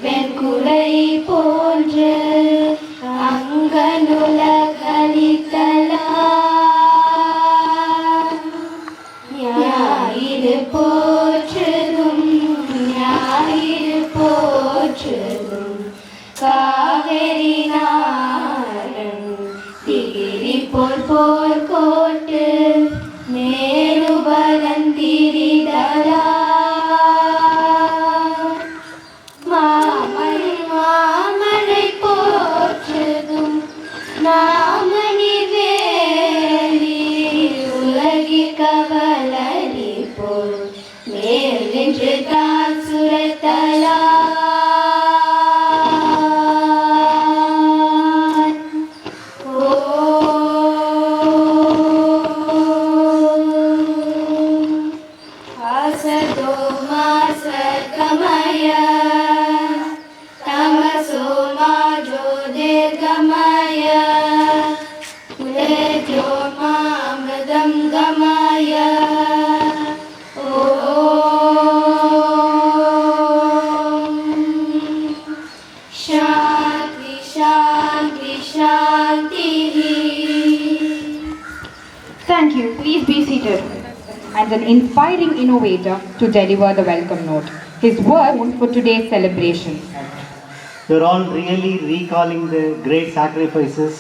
வெண்குடை போன்ற அங்கனுல கலித்தலா ஞாயிறு போற்றுதும் ஞாயிறு போற்றுதும் காவேரி நாடன் திகிரி போர் போர் கோட்டு மேலுபலன் திரிதலா நாமணி வேலி உலகி கவலரி போல் மேல் நின்று தான் சுரத்தலா ஆசதோ மாசகமய தமசோ மாஜோ தேர்கமய மாமதம் கமய சாந்தி சாந்தி சாந்தி. Thank you. Please be seated. And an inspiring innovator to deliver the welcome note. His word for today's celebration. You're all really recalling the great sacrifices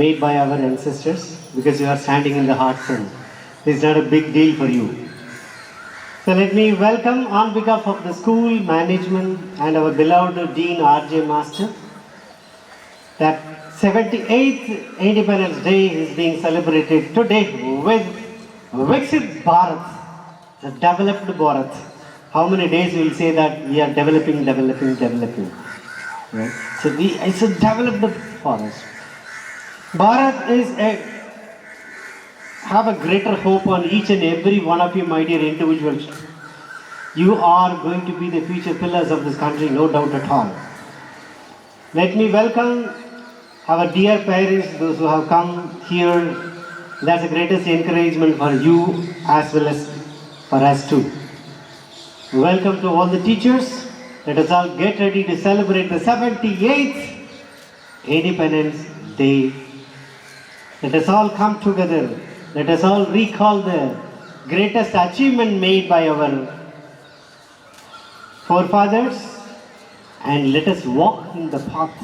made by our ancestors because you are standing in the hot sun. It's not a big deal for you. So let me welcome on behalf of the school management and our beloved Dean R.J. Master that 78th Independence Day is being celebrated today with Viksit Bharat, the developed Bharat. How many days we will say that we are developing. Right? So it's a developed forest. Bharat is have a greater hope on each and every one of you, my dear individuals. You are going to be the future pillars of this country, no doubt at all. Let me welcome our dear parents, those who have come here. That's the greatest encouragement for you as well as for us too. Welcome to all the teachers. Let us all get ready to celebrate the 78th Independence Day. Let us all come together. Let us all recall the greatest achievement made by our forefathers and let us walk in the path.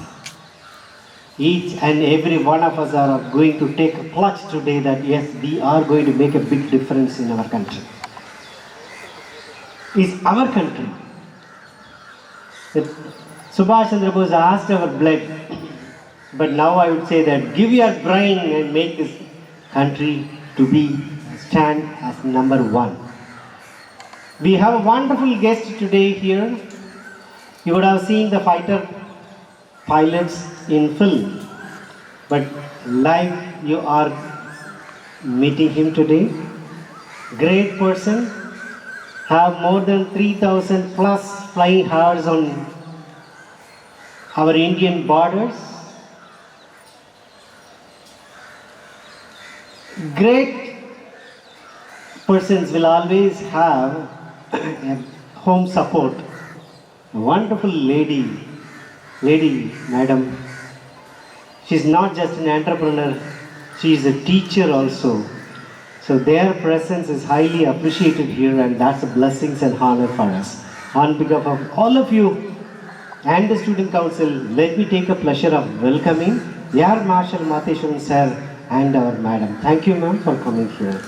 Each and every one of us are going to take a pledge today that yes, we are going to make a big difference in our country. It's our country. Subhash Chandra Bose asked our blood, but now I would say that give your brain and make this country to be stand as number one. We have a wonderful guest today here. You would have seen the fighter pilots in film, but live you are meeting him today. Great person, have more than 3,000 plus flying hours on our Indian borders. Great persons will always have home support. A wonderful lady, madam. She's not just an entrepreneur, she is a teacher also. So their presence is highly appreciated here, and that's a blessings and honor for us. On behalf of all of you and the Student Council, let me take a pleasure of welcoming Air Marshal Matheshwaran sir and our madam. Thank you, ma'am, for coming here.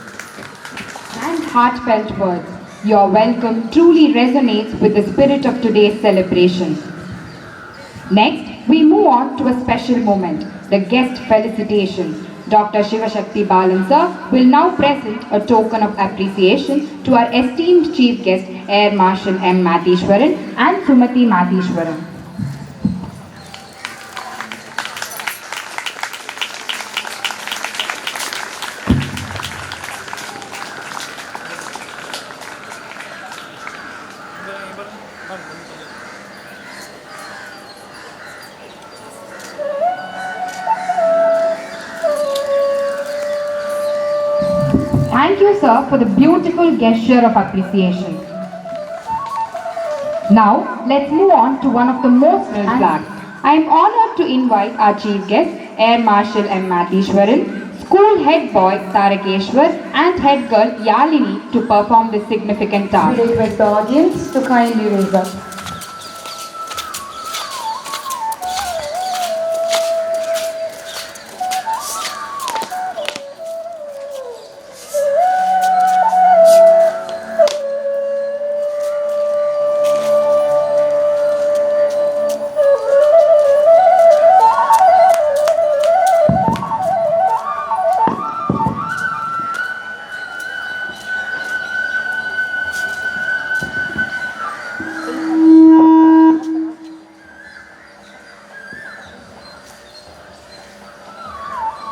And heartfelt words. Your welcome truly resonates with the spirit of today's celebration. Next, we move on to a special moment, the guest felicitation. Dr. Shivashakti Balan sir will now present a token of appreciation to our esteemed chief guest, Air Marshal M. Matheshwaran and Sumati Matheshwaran. Thank you, sir, for the beautiful gesture of appreciation. Now, let's move on to one of the most flags. I am honored to invite our chief guest, Air Marshal M. Matheshwaran, school head boy Tarakeshwar, and head girl Yalini to perform this significant task. We request the audience to kindly raise up.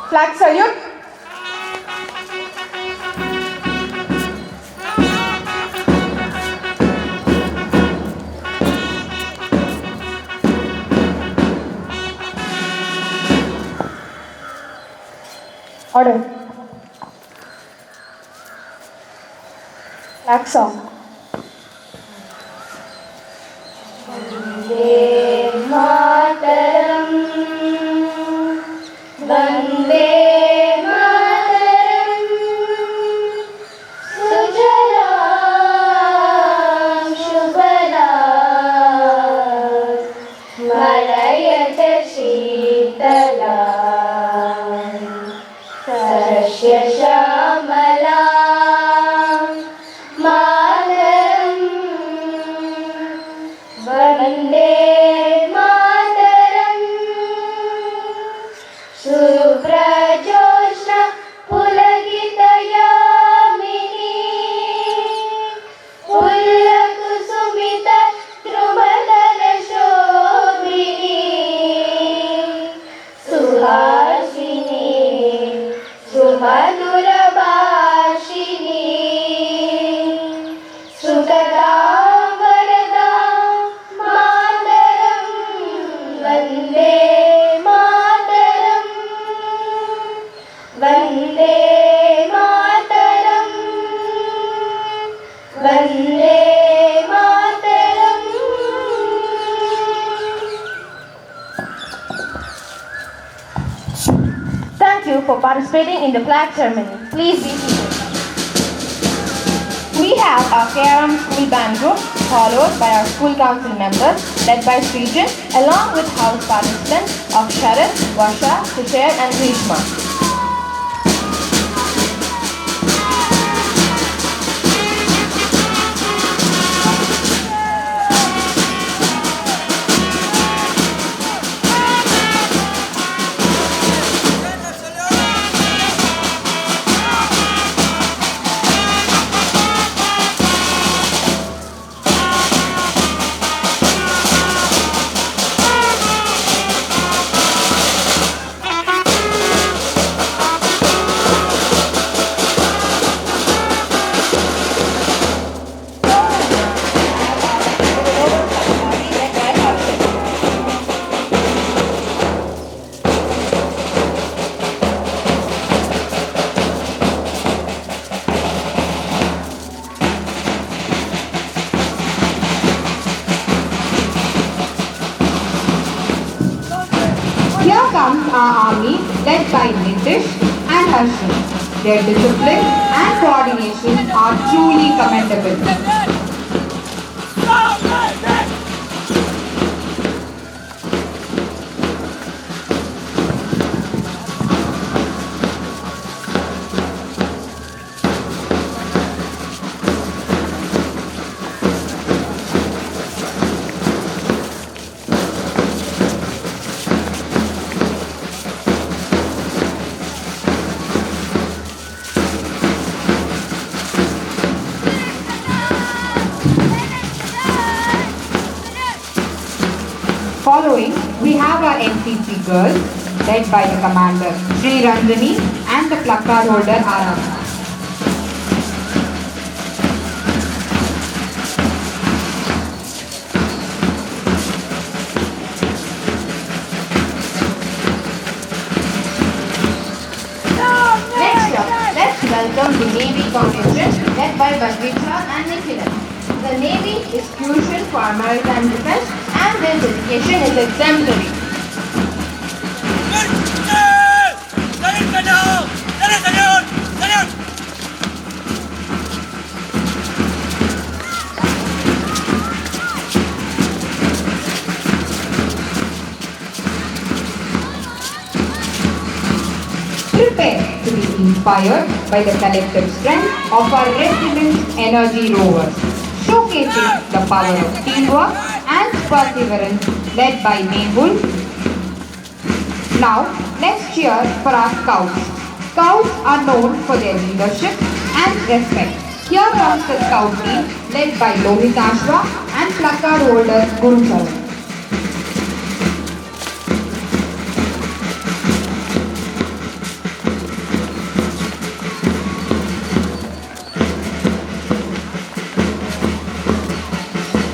Flag salute. Order. Flag song. मातरम वंदे मातरम सुजलां सुफलां मलयज शीतलां सस्य श्यामलां मातरं वन्दे मातरं सुप्रजोत्स्ना पुलकितयामिनी पुल्लकुसुमित द्रुमदलशोभिनी सुहासिनी सुमधुरभाषिणी सुखदां वरदां मातरं वन्दे मातरं वन्दे मातरं Vande Mataram Thank you for participating in the flag ceremony. Please be seated. We have our KRM school band group followed by our school council members led by Srijan along with house participants of Sharat, Vasha, Tushar and Grishma. Here comes our army led by Nitish and Harshit. Their discipline and coordination are truly commendable. Following, we have our NCC girls, led by the commander Sri Ranjani and the placard holder Aram. Next up, let's welcome the Navy Foundation led by Badrija and Nikhilan. The Navy is crucial for our maritime defense and their dedication is exemplary. Prepare to be inspired by the collective strength of our resident energy rovers, showcasing the power of teamwork and perseverance led by Mehul. Now, let's cheer for our scouts. Scouts are known for their leadership and respect. Here comes the scout team led by Lohit Ashwa and placard holder Guru Charan.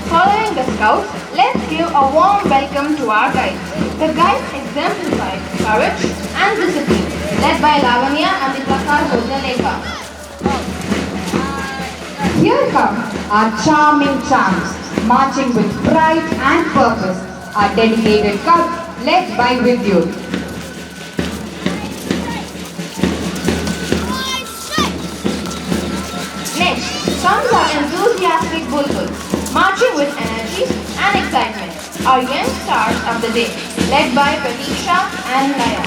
Following the scouts, let's give a warm welcome to our guides. The guides exemplify courage and discipline, led by Lavanya and the placard holder Lekha. Here come our charming charms, marching with pride and purpose. Our dedicated cubs, led by Vidyut. Next comes our enthusiastic bulbuls, marching with energy and excitement. Our young stars of the day, led by Pratisha and Naya.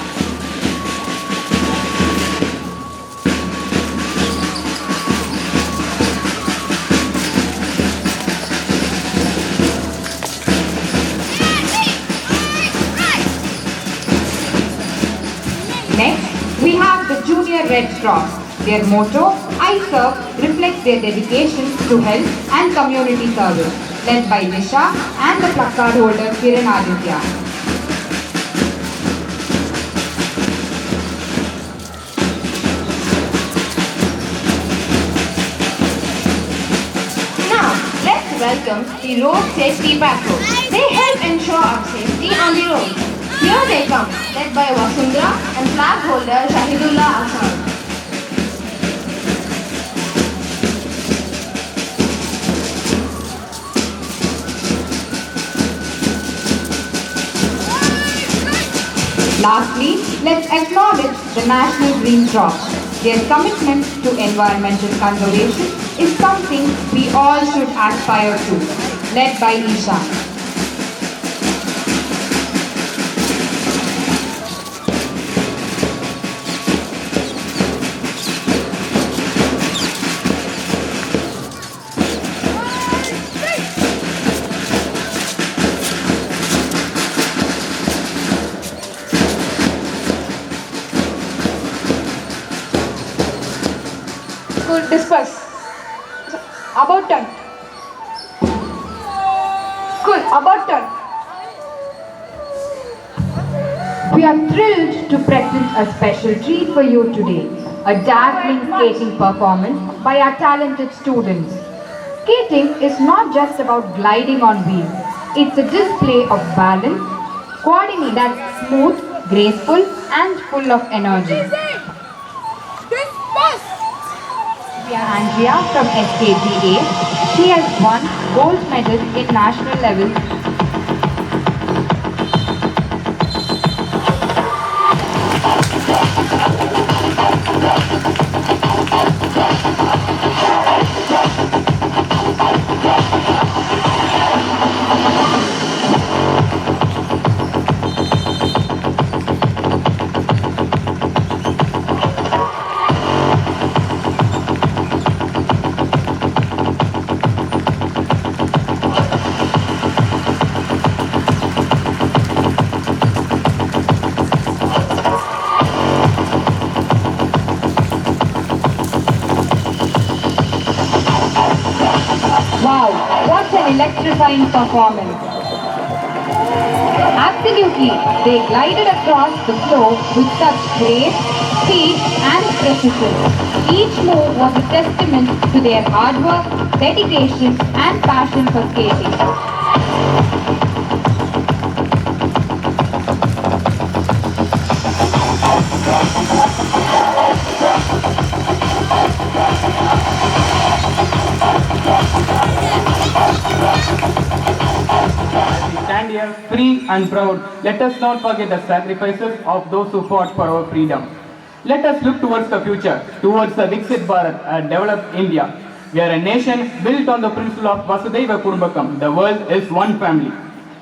Next, we have the Junior Red Cross. Their motto, I serve, reflects their dedication to health and community service, led by Nisha and the placard holder Kiran Aditya. Now, let's welcome the Road Safety Patrol. They help ensure our safety on the road. Here they come, led by Vasundhara and flag holder Shahidullah Asad. Lastly, let's acknowledge the National Green Cross. Their commitment to environmental conservation is something we all should aspire to, led by Isha. Could disperse. About turn. Cool, about turn. We are thrilled to present a special treat for you today, a dazzling skating performance by our talented students. Skating is not just about gliding on wheels, it's a display of balance, coordination that's smooth, graceful, and full of energy. Andrea from SKGA. She has won gold medals in national level. Wow, what an electrifying performance. Absolutely, they glided across the floor with such grace, speed and precision. Each move was a testament to their hard work, dedication and passion for skating. We stand here free and proud. Let us not forget the sacrifices of those who fought for our freedom. Let us look towards the future, towards the Viksit Bharat, a developed India. We are a nation built on the principle of Vasudhaiva Kudumbakam. The world is one family.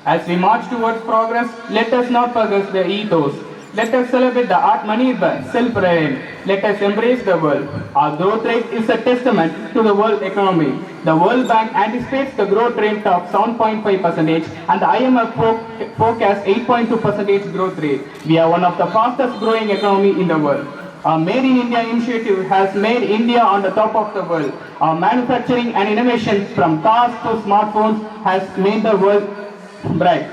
As we march towards progress, let us not forget the ethos. Let us celebrate the Atmanirbhar, self-reliant. Let us embrace the world. Our growth rate is a testament to the world economy. The World Bank anticipates the growth rate of 7.5% and the IMF forecasts 8.2% growth rate. We are one of the fastest growing economy in the world. Our Made in India initiative has made India on the top of the world. Our manufacturing and innovation from cars to smartphones has made the world bright.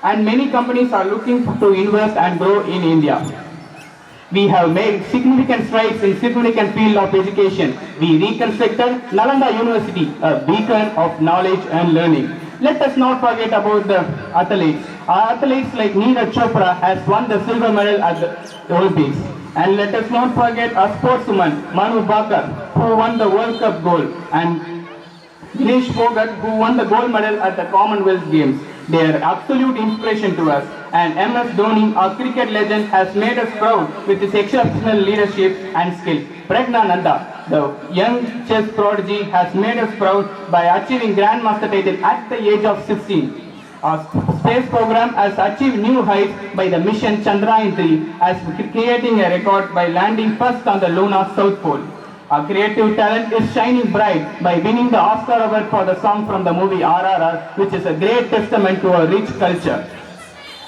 And many companies are looking to invest and grow in India. We have made significant strides in significant field of education. We reconstructed Nalanda University, a beacon of knowledge and learning. Let us not forget about the athletes. Our athletes like Neeraj Chopra has won the silver medal at the Olympics. And let us not forget our sportswoman Manu Bhaker, who won the World Cup gold, and Dinesh Phogat, who won the gold medal at the Commonwealth Games. They are absolute inspiration to us. And MS Dhoni, our cricket legend, has made us proud with his exceptional leadership and skill. Pragnananda, the young chess prodigy, has made us proud by achieving Grandmaster title at the age of 16. Our space program has achieved new heights by the mission Chandrayaan-3, as creating a record by landing first on the lunar south pole. Our creative talent is shining bright by winning the Oscar Award for the song from the movie RRR, which is a great testament to our rich culture.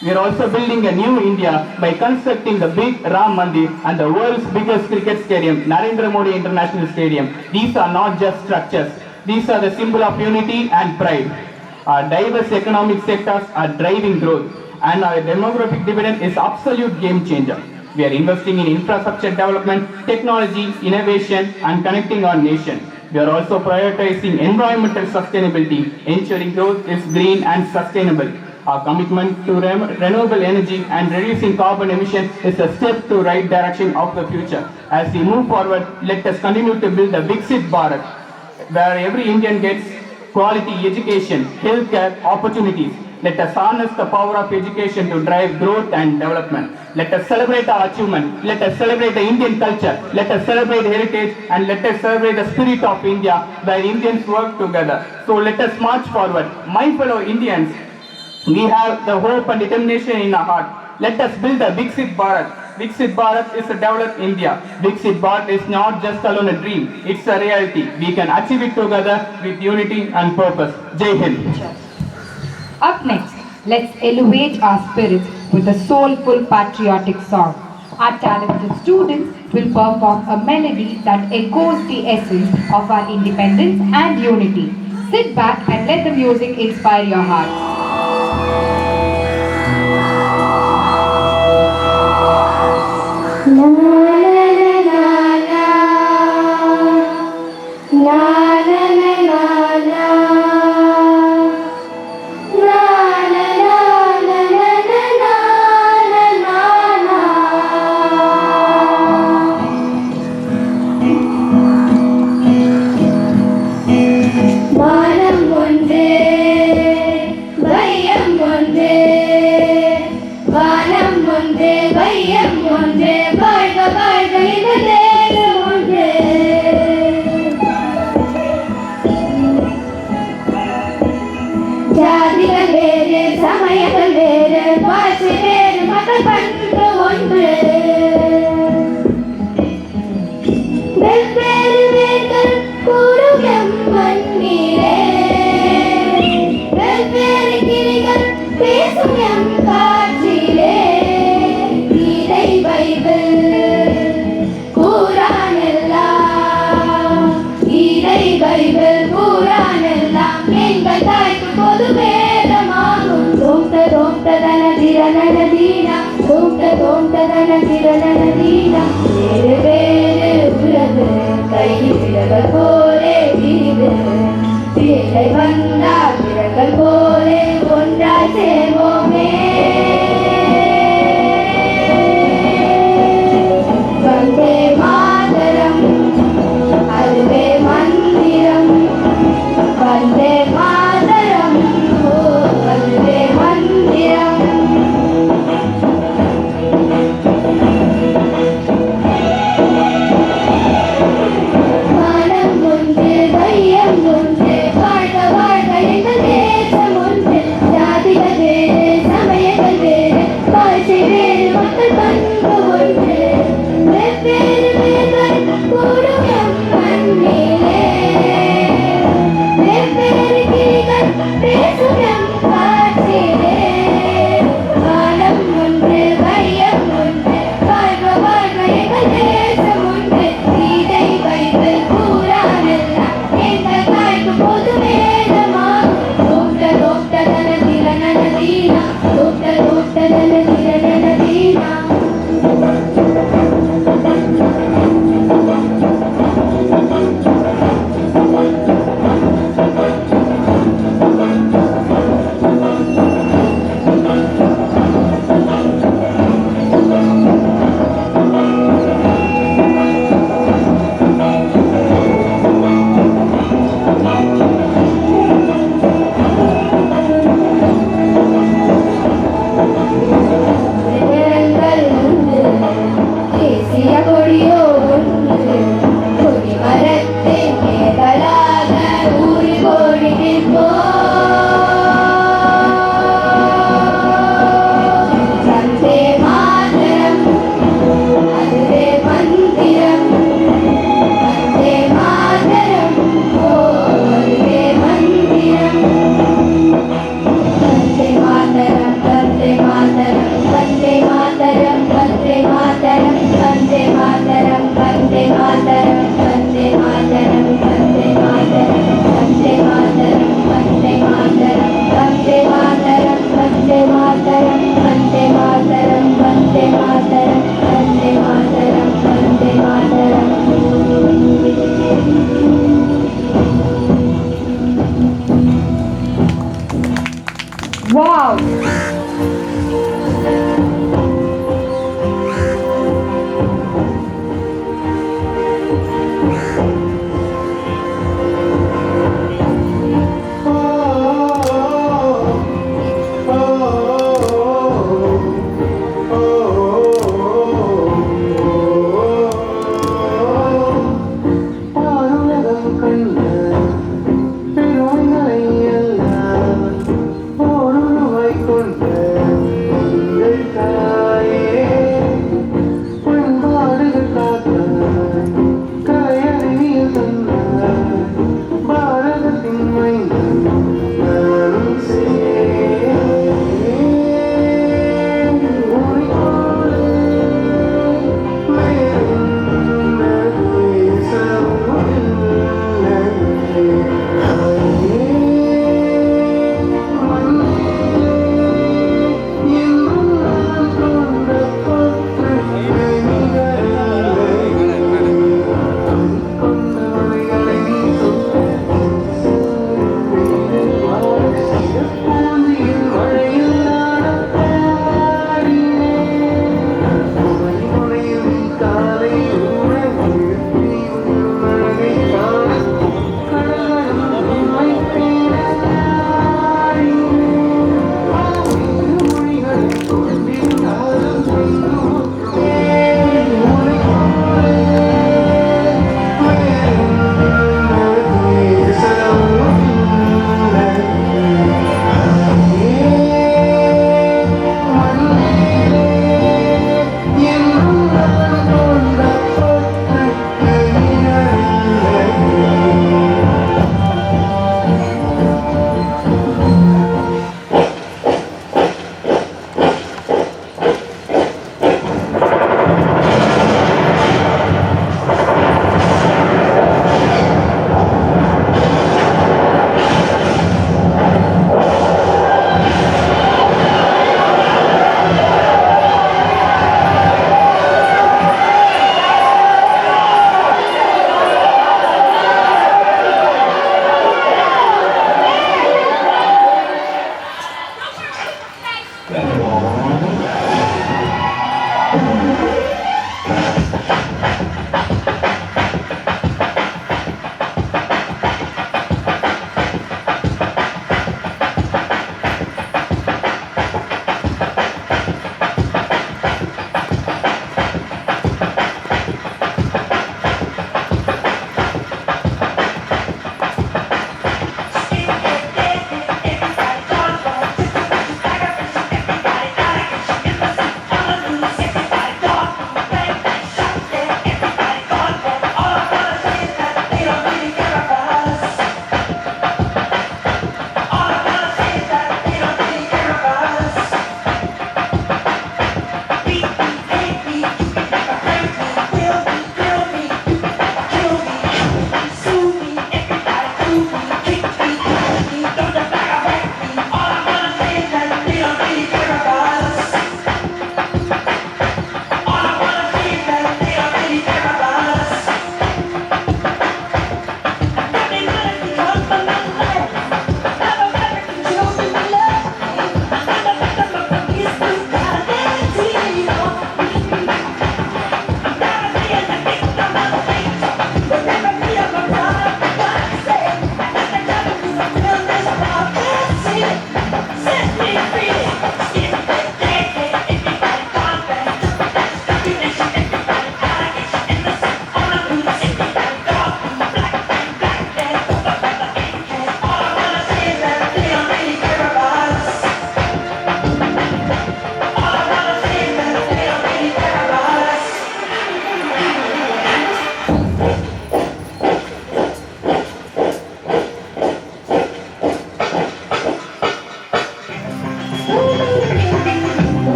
We are also building a new India by constructing the big Ram Mandir and the world's biggest cricket stadium, Narendra Modi International Stadium. These are not just structures. These are the symbol of unity and pride. Our diverse economic sectors are driving growth, and our demographic dividend is absolute game changer. We are investing in infrastructure development, technology, innovation, and connecting our nation. We are also prioritizing environmental sustainability, ensuring growth is green and sustainable. Our commitment to renewable energy and reducing carbon emissions is a step to right direction of the future. As we move forward, let us continue to build the Viksit Bharat, where every Indian gets quality education, healthcare opportunities. Let us harness the power of education to drive growth and development. Let us celebrate our achievement. Let us celebrate the Indian culture. Let us celebrate heritage, and let us celebrate the spirit of India, where Indians work together. So let us march forward. My fellow Indians, we have the hope and determination in our heart. Let us build the Viksit Bharat. Viksit Bharat is a developed India. Viksit Bharat is not just alone a dream. It's a reality. We can achieve it together with unity and purpose. Jai Hind. Up next, let's elevate our spirits with a soulful patriotic song. Our talented students will perform a melody that echoes the essence of our independence and unity. Sit back and let the music inspire your heart. Vande Mataram.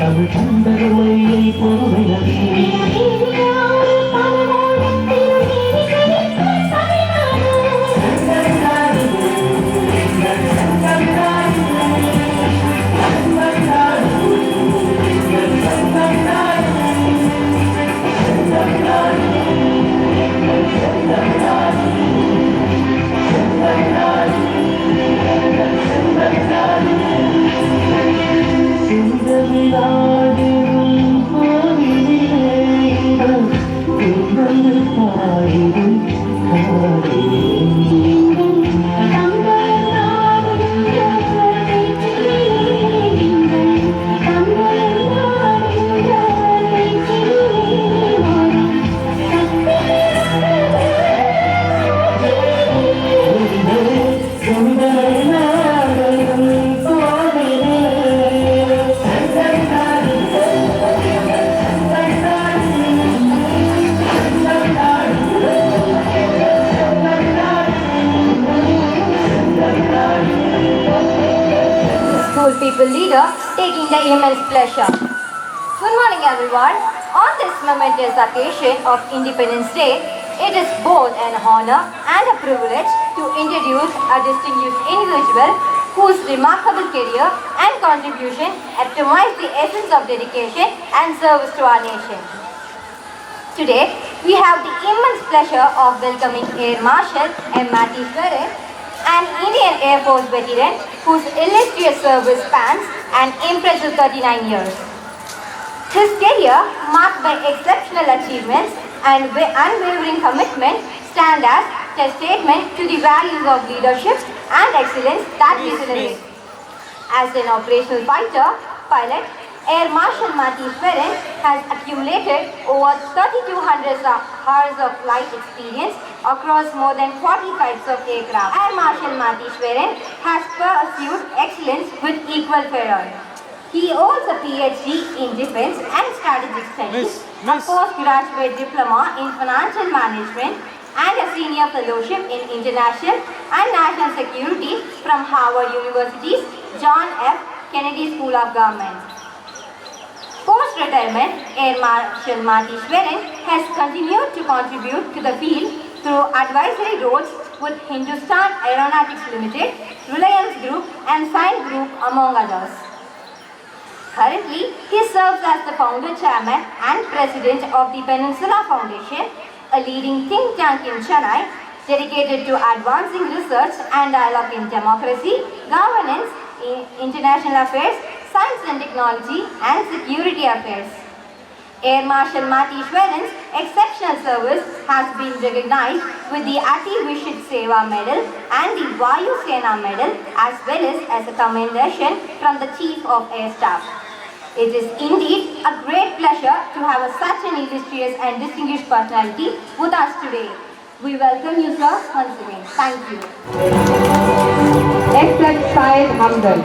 Tamil கண்டருமையை பொறுமையை School people leader taking the immense pleasure. Good morning everyone. On this momentous occasion of Independence Day, it is both an honor and a privilege to introduce a distinguished individual whose remarkable career and contribution epitomize the essence of dedication and service to our nation. Today, we have the immense pleasure of welcoming Air Marshal M. Matishwaran, an Indian Air Force veteran whose illustrious service spans an impressive 39 years. His career, marked by exceptional achievements and unwavering commitment, stand as testament to the values of leadership and excellence that we celebrate. As an operational pilot, Air Marshal Matishwaran has accumulated over 3,200 hours of flight experience across more than 40 types of aircraft. Air Marshal Matishwaran has pursued excellence with equal fervor. He holds a PhD in Defense and Strategic Studies, a postgraduate diploma in Financial Management, and a senior fellowship in International and National Security from Harvard University's John F. Kennedy School of Government. Post-retirement, Air Marshal Matishwaran has continued to contribute to the field through advisory roles with Hindustan Aeronautics Limited, Reliance Group and Sign Group among others. Currently, he serves as the founder chairman and president of the Peninsula Foundation, a leading think tank in Chennai dedicated to advancing research and dialogue in democracy, governance, international affairs, science and technology, and security affairs. Air Marshal Matishwaran's exceptional service has been recognized with the Ati Vishit Seva Medal and the Vayu Sena Medal, as well as a commendation from the Chief of Air Staff. It is indeed a great pleasure to have such an illustrious and distinguished personality with us today. We welcome you, sir, once again. Thank you. Except Syed Hamdan.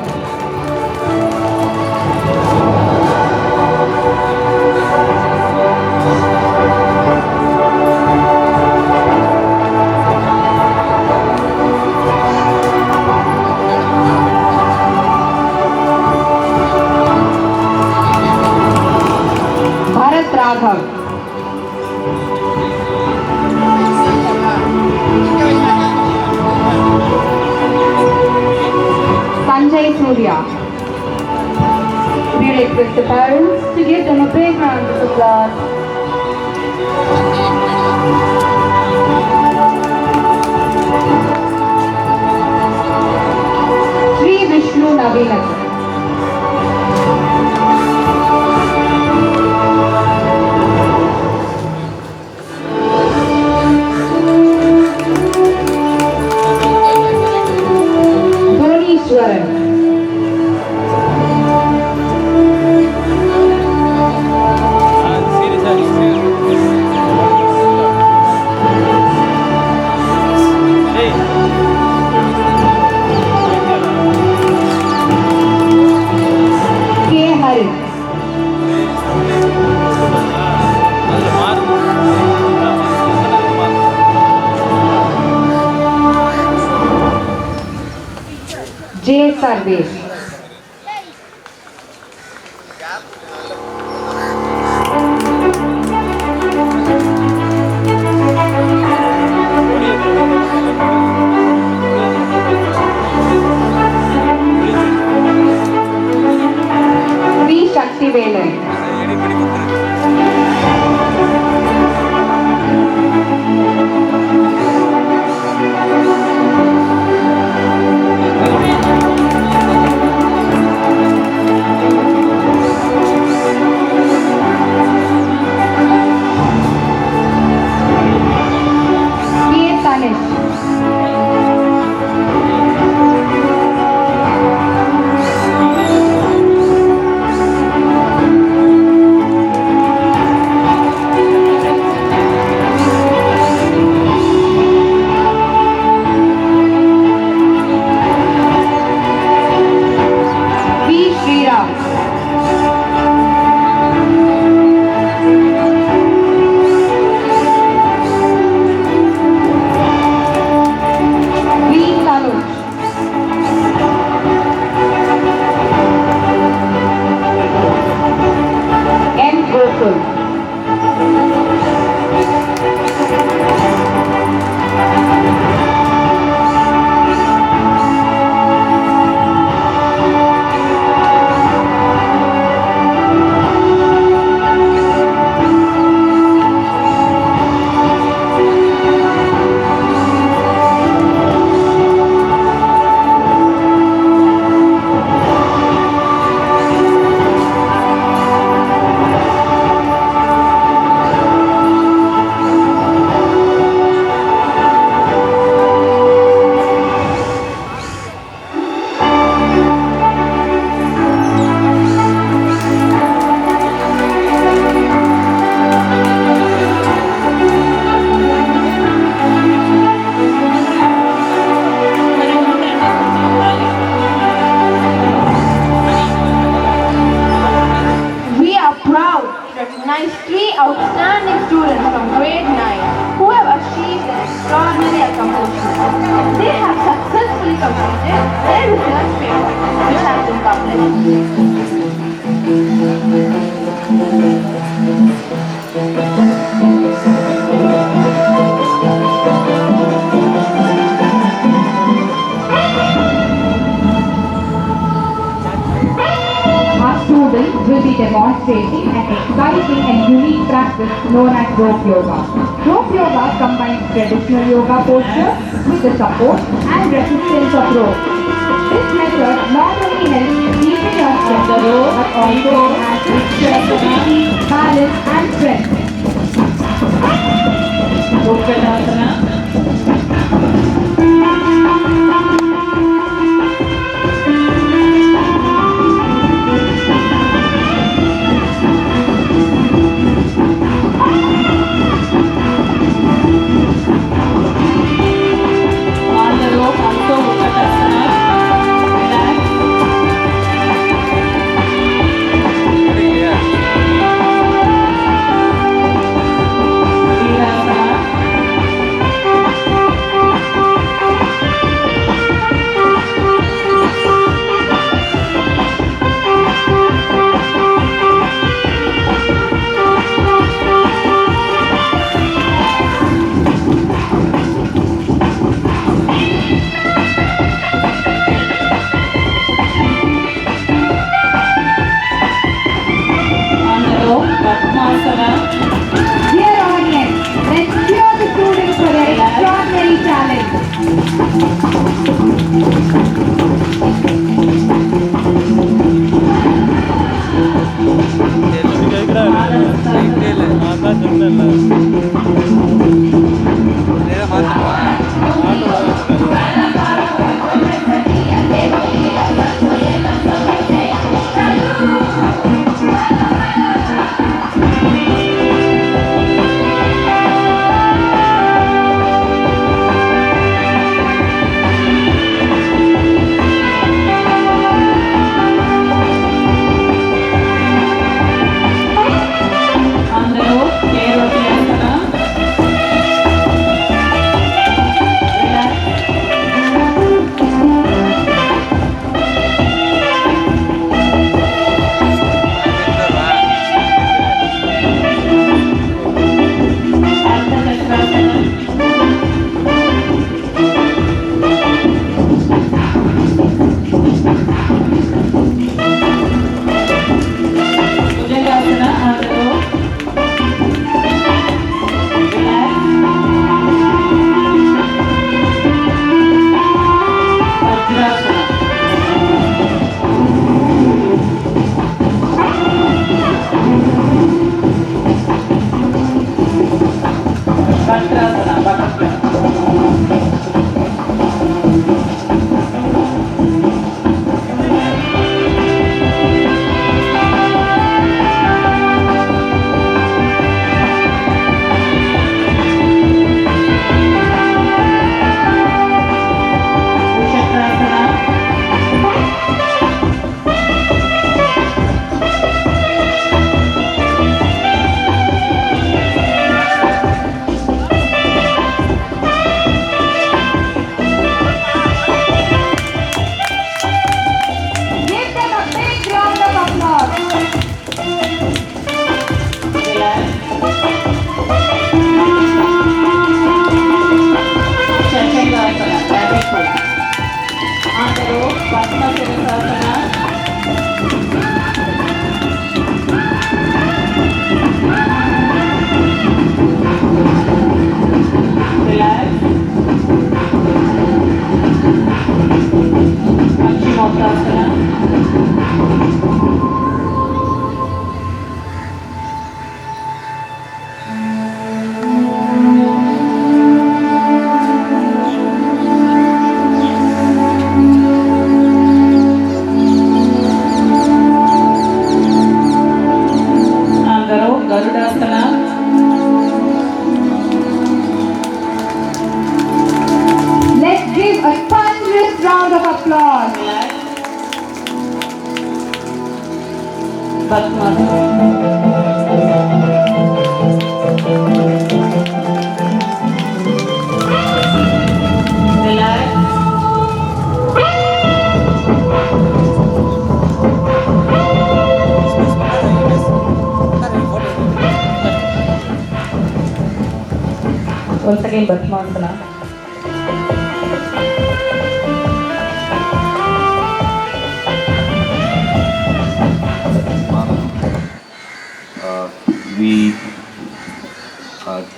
Bharat Raghav. Sanjay Surya. We request the parents to give them a big round of applause. Sri Vishnu Navinath. Dhonishwaran. J. Sarvesh. well-researched paper still has been published. Our students will be demonstrating an exciting and unique practice known as rope yoga. Rope yoga combines traditional yoga postures with the support and resistance of rope. This method not only helps keeping us from the rope but also enhances stability, balance and strength. On the rope also Utkatasana. Relax. Virasana. On the rope Padmasana. Dear audience, let's cheer the students for their extraordinary talent. On the rope Kerotiasana. Relax. Ardhachakrasana. Bhujangasana on the rope. Relax. Vajrasana. Vatrasana. Butterfly. Chakrasana. Give them a big round of applause. Relax. Chakrasana. Rabbit pose. On the rope Padmasana. Relax. Paschimottanasana. On the rope Garudasana. Let's give a thunderous round of applause. Relax. Padmasana. Relax. Once again, Padmasana. The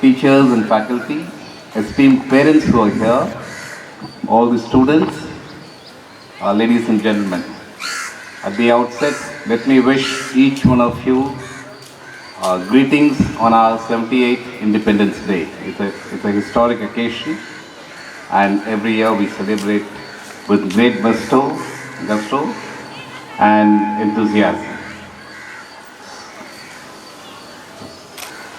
teachers and faculty, esteemed parents who are here, all the students, ladies and gentlemen. At the outset, let me wish each one of you greetings on our 78th Independence Day. It's a historic occasion, and every year we celebrate with great gusto and enthusiasm.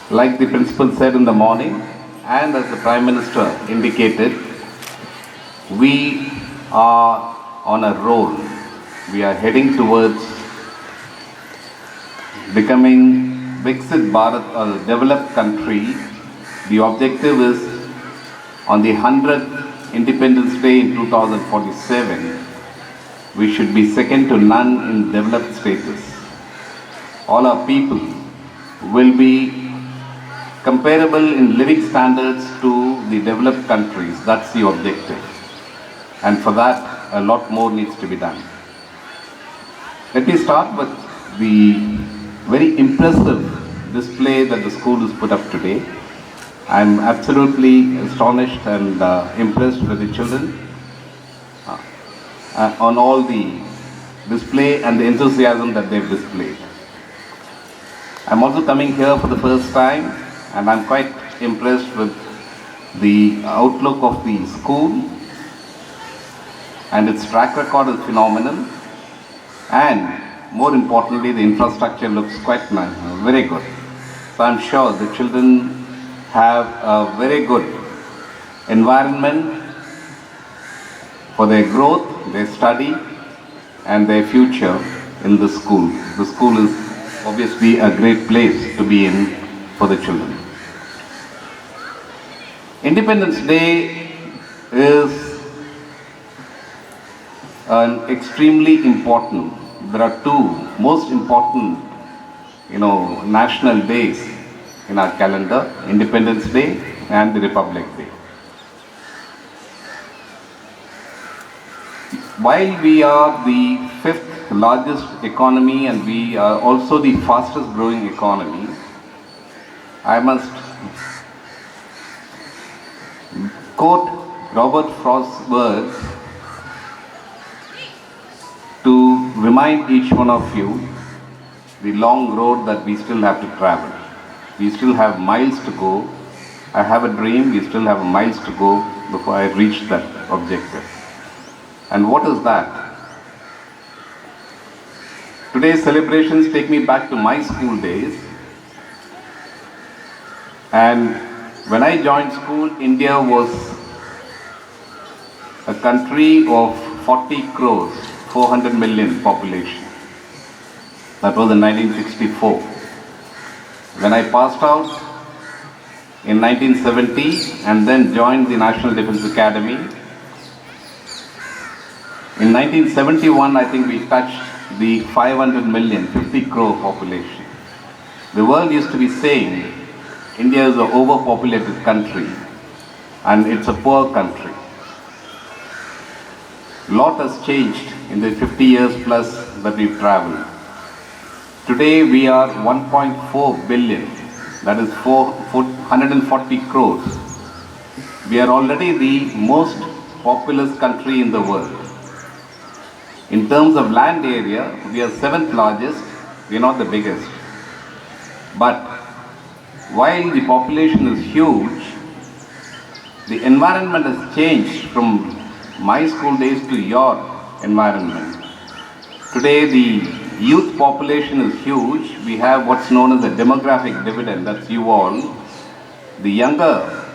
Like the principal said in the morning, and as the Prime Minister indicated, we are on a roll. We are heading towards becoming Viksit Bharat, a developed country. The objective is on the 100th Independence Day in 2047, we should be second to none in developed status. All our people will be comparable in living standards to the developed countries. That's the objective. And for that, a lot more needs to be done. Let me start with the very impressive display that the school has put up today. I'm absolutely astonished and impressed with the children on all the display and the enthusiasm that they've displayed. I'm also coming here for the first time, and I'm quite impressed with the outlook of the school, and its track record is phenomenal, and more importantly, the infrastructure looks quite nice, very good. So I'm sure the children have a very good environment for their growth, their study, and their future in the school. The school is obviously a great place to be in for the children. Independence Day is an extremely important, there are two most important, national days in our calendar, Independence Day and the Republic Day. While we are the 5th largest economy and we are also the fastest growing economy, I must quote Robert Frost's words to remind each one of you the long road that we still have to travel. We still have miles to go. I have a dream, we still have miles to go before I reach that objective. And what is that? Today's celebrations take me back to my school days. And when I joined school, India was a country of 40 crores, 400 million population. That was in 1964. When I passed out in 1970 and then joined the National Defence Academy, in 1971, I think we touched the 500 million, 50 crore population. The world used to be saying India is an overpopulated country and it's a poor country. Lot has changed in the 50 years plus that we've traveled. Today we are 1.4 billion, that is 140 crores. We are already the most populous country in the world. In terms of land area, we are 7th largest, we are not the biggest. But while the population is huge, the environment has changed from my school days to your environment. Today the youth population is huge. We have what's known as the demographic dividend, that's you all. The younger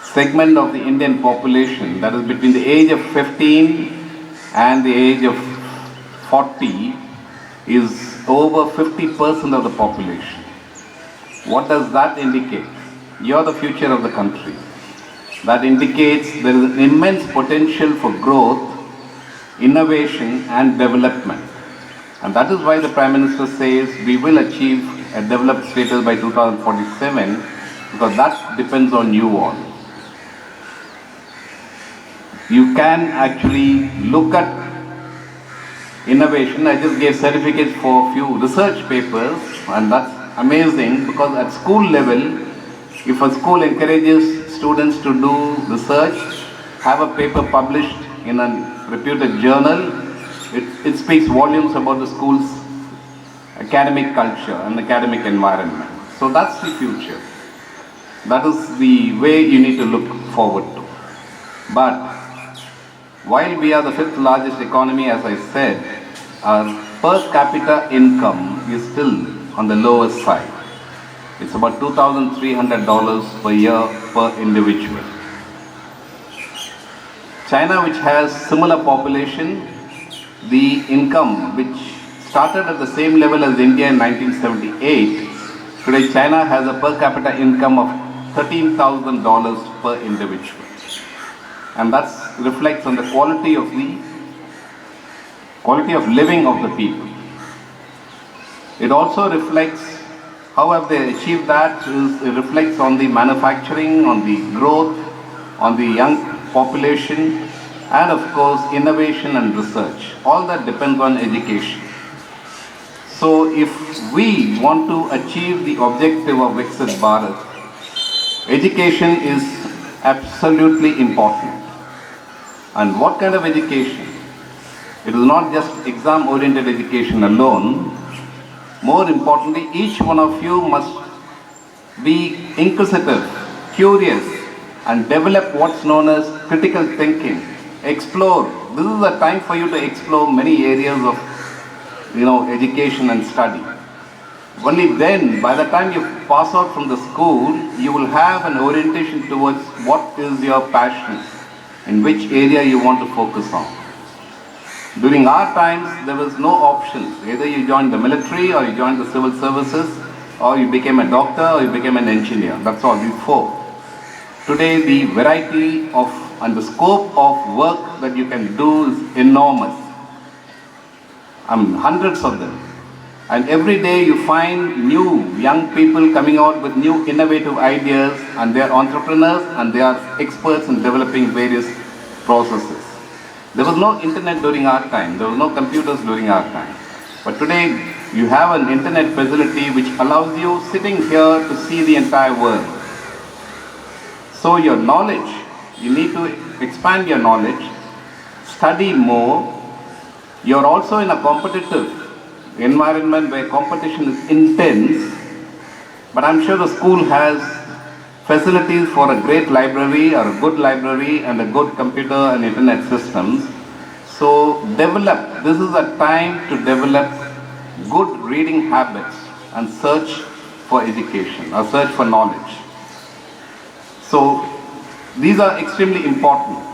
segment of the Indian population, that is between the age of 15 and the age of 40, is over 50% of the population. What does that indicate? You're the future of the country. That indicates there is an immense potential for growth, innovation and development. And that is why the Prime Minister says we will achieve a developed status by 2047 because that depends on you all. You can actually look at innovation. I just gave certificates for a few research papers, and that's amazing because at school level, if a school encourages students to do research, have a paper published in a reputed journal, it speaks volumes about the school's academic culture and academic environment. So that's the future. That is the way you need to look forward to. But while we are the 5th largest economy, as I said, our per capita income is still on the lowest side. It's about $2,300 per year per individual. China, which has similar population, the income which started at the same level as India in 1978, today China has a per capita income of $13,000 per individual. And that reflects on the quality of living of the people. It also reflects how have they achieved that. It reflects on the manufacturing, on the growth, on the young population, and of course innovation and research. All that depends on education. So if we want to achieve the objective of Viksit Bharat, education is absolutely important. And what kind of education? It is not just exam-oriented education alone. More importantly, each one of you must be inquisitive, curious, and develop what's known as critical thinking. Explore. This is a time for you to explore many areas of, education and study. Only then, by the time you pass out from the school, you will have an orientation towards what is your passion, in which area you want to focus on. During our times, there was no options. Either you joined the military, or you joined the civil services, or you became a doctor, or you became an engineer. That's all, these four. Today, the variety of and the scope of work that you can do is enormous. Hundreds of them. And every day you find new young people coming out with new innovative ideas, and they are entrepreneurs and they are experts in developing various processes. There was no internet during our time. There was no computers during our time. But today you have an internet facility which allows you sitting here to see the entire world. So your knowledge, you need to expand your knowledge, study more. You're also in a competitive environment where competition is intense, but I'm sure the school has facilities for a great library or a good library and a good computer and internet systems. So this is a time to develop good reading habits and search for education or search for knowledge. So these are extremely important.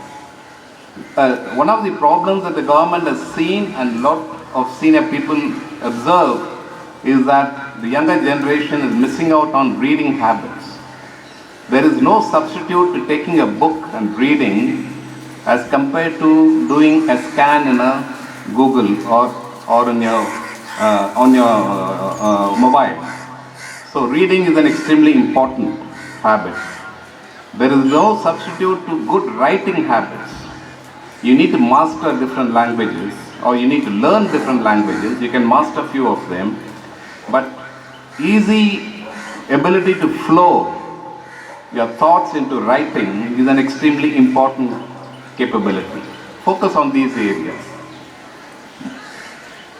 One of the problems that the government has seen and a lot of senior people observe is that the younger generation is missing out on reading habits. There is no substitute to taking a book and reading as compared to doing a scan in a Google or on your mobile. So reading is an extremely important habit. There is no substitute to good writing habits. You need to master different languages, or you need to learn different languages. You can master a few of them, but easy ability to flow your thoughts into writing is an extremely important capability. Focus on these areas.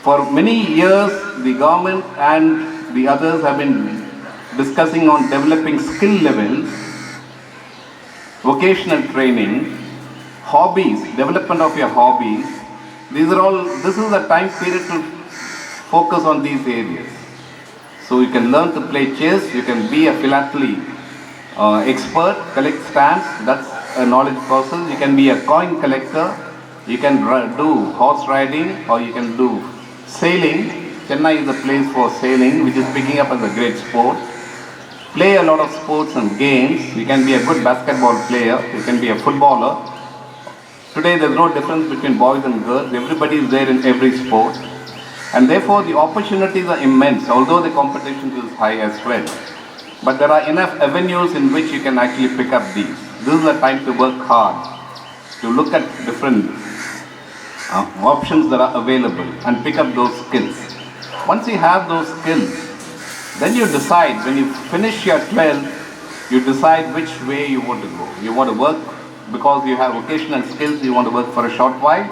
For many years, the government and the others have been discussing on developing skill levels, vocational training, hobbies, development of your hobbies. This is a time period to focus on these areas. So you can learn to play chess, you can be a philately expert, collect stamps, that's a knowledge process. You can be a coin collector, you can do horse riding, or you can do sailing. Chennai is a place for sailing, which is picking up as a great sport. Play a lot of sports and games. You can be a good basketball player, you can be a footballer. Today there's no difference between boys and girls. Everybody is there in every sport. And therefore the opportunities are immense, although the competition is high as well. but there are enough avenues in which you can actually pick up these. This is the time to work hard, to look at different options that are available and pick up those skills. Once you have those skills, then you decide, when you finish your 12th, you decide which way you want to go. You want to work because you have vocational skills, you want to work for a short while,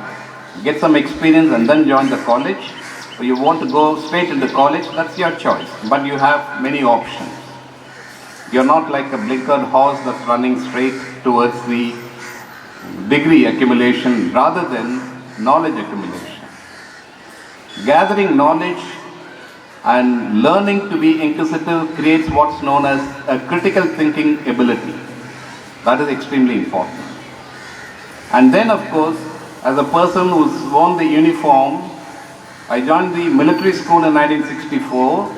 get some experience and then join the college. Or you want to go straight into college, that's your choice. But you have many options. You're not like a blinkered horse that's running straight towards the degree accumulation rather than knowledge accumulation. Gathering knowledge and learning to be inquisitive creates what's known as a critical thinking ability. That is extremely important. And then, of course, as a person who's worn the uniform, I joined the military school in 1964.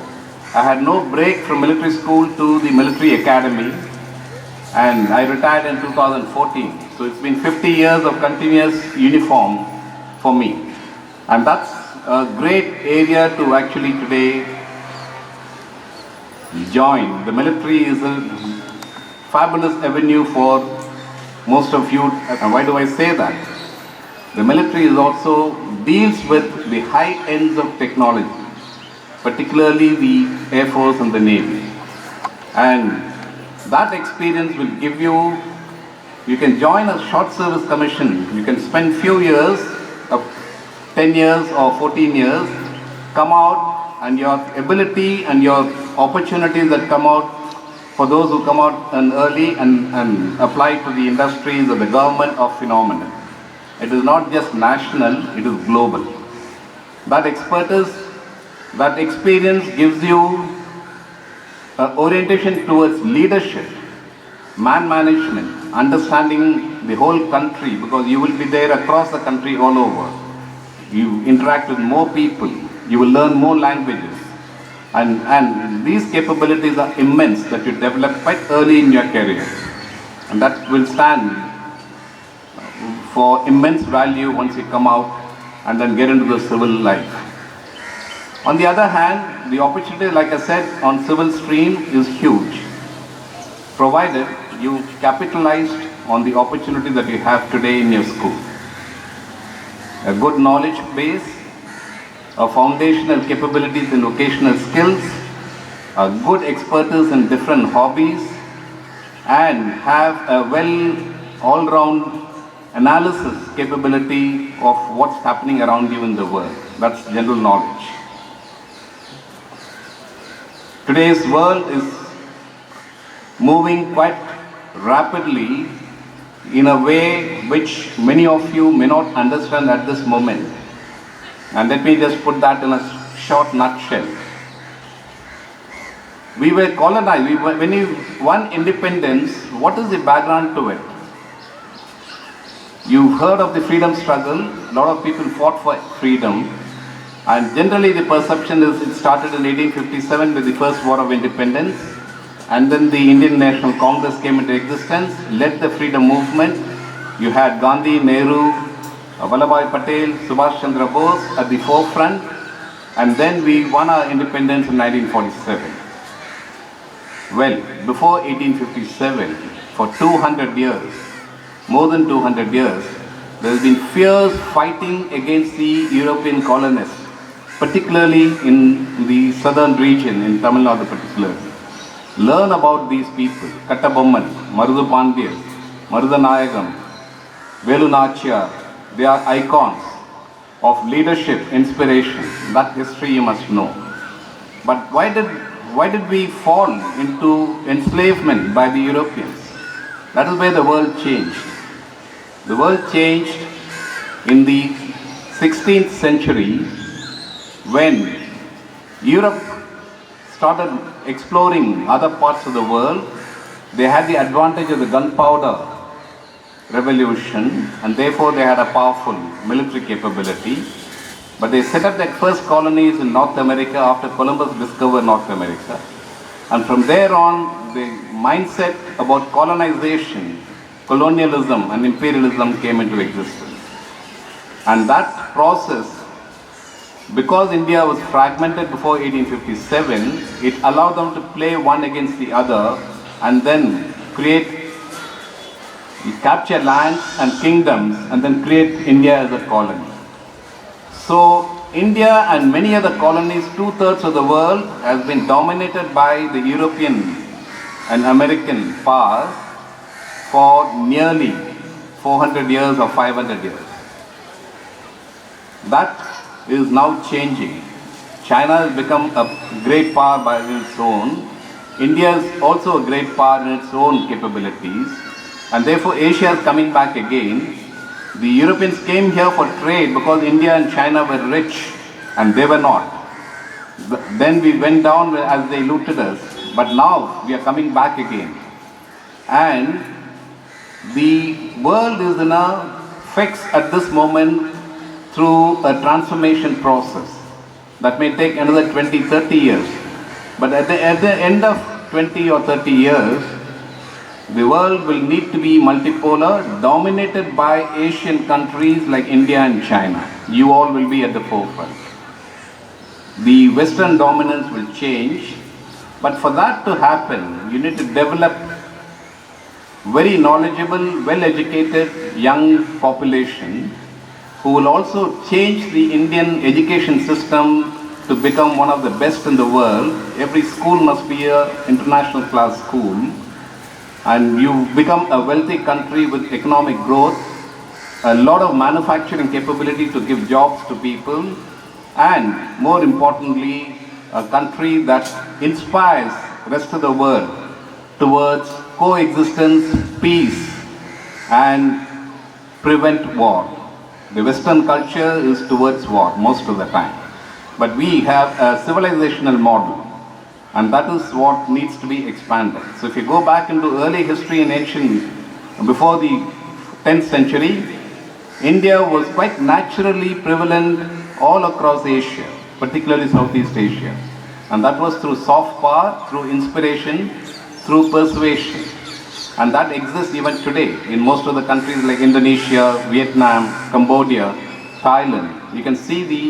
I had no break from military school to the military academy, and I retired in 2014. So it's been 50 years of continuous uniform for me. And that's a great area to actually today join. The military is a fabulous avenue for most of you. And why do I say that? The military is also deals with the high ends of technology, particularly the Air Force and the Navy. And that experience will give you, you can join a short service commission, you can spend few years, 10 years or 14 years, come out, and your ability and your opportunities that come out for those who come out early and apply to the industries or the government are phenomenal. It is not just national, it is global. That expertise, that experience gives you orientation towards leadership, man management, understanding the whole country, because you will be there across the country all over. You interact with more people, you will learn more languages, and these capabilities are immense that you develop quite early in your career, and that will stand for immense value once you come out and then get into the civil life. On the other hand, the opportunity, like I said, on civil stream is huge, provided you capitalized on the opportunity that you have today in your school. A good knowledge base, a foundational capabilities in vocational skills, a good expertise in different hobbies, and have a well all-round analysis capability of what's happening around you in the world. That's general knowledge. Today's world is moving quite rapidly in a way which many of you may not understand at this moment. And let me just put that in a short nutshell. We were colonized. When you won independence, what is the background to it? You've heard of the freedom struggle. A lot of people fought for freedom. And generally the perception is it started in 1857 with the first war of independence. And then the Indian National Congress came into existence, led the freedom movement. You had Gandhi, Nehru, Vallabhbhai Patel, Subhash Chandra Bose at the forefront. And then we won our independence in 1947. Well, before 1857, for 200 years, more than 200 years, there has been fierce fighting against the European colonists, particularly in the southern region, in Tamil Nadu particularly. Learn about these people, Kattabomman, Marudhu Pandya, Marudanayagam, Velu Nachiyar. They are icons of leadership, inspiration. That history you must know. But why did we fall into enslavement by the Europeans? That is where the world changed. The world changed in the 16th century when Europe started exploring other parts of the world. They had the advantage of the gunpowder revolution, and therefore they had a powerful military capability. But they set up their first colonies in North America after Columbus discovered North America. And from there on, the mindset about colonization, colonialism and imperialism came into existence. And that process Because India was fragmented before 1857, it allowed them to play one against the other and then capture lands and kingdoms and then create India as a colony. So India and many other colonies, 2/3 of the world, has been dominated by the European and American powers for nearly 400 years or 500 years. That is now changing. China has become a great power by its own. India is also a great power in its own capabilities. And therefore Asia is coming back again. The Europeans came here for trade because India and China were rich and they were not. Then we went down as they looted us. But now we are coming back again. And the world is in a fix at this moment through a transformation process that may take another 20, 30 years. But at the end of 20 or 30 years, the world will need to be multipolar, dominated by Asian countries like India and China. You all will be at the forefront. The Western dominance will change, but for that to happen, you need to develop very knowledgeable, well-educated young population who will also change the Indian education system to become one of the best in the world. Every school must be an international class school. And you become a wealthy country with economic growth, a lot of manufacturing capability to give jobs to people, and more importantly, a country that inspires the rest of the world towards coexistence, peace, and prevent war. The Western culture is towards war most of the time. But we have a civilizational model. And that is what needs to be expanded. So if you go back into early history in ancient, before the 10th century, India was quite naturally prevalent all across Asia, particularly Southeast Asia. And that was through soft power, through inspiration, through persuasion. And that exists even today in most of the countries like Indonesia, Vietnam, Cambodia, Thailand. You can see the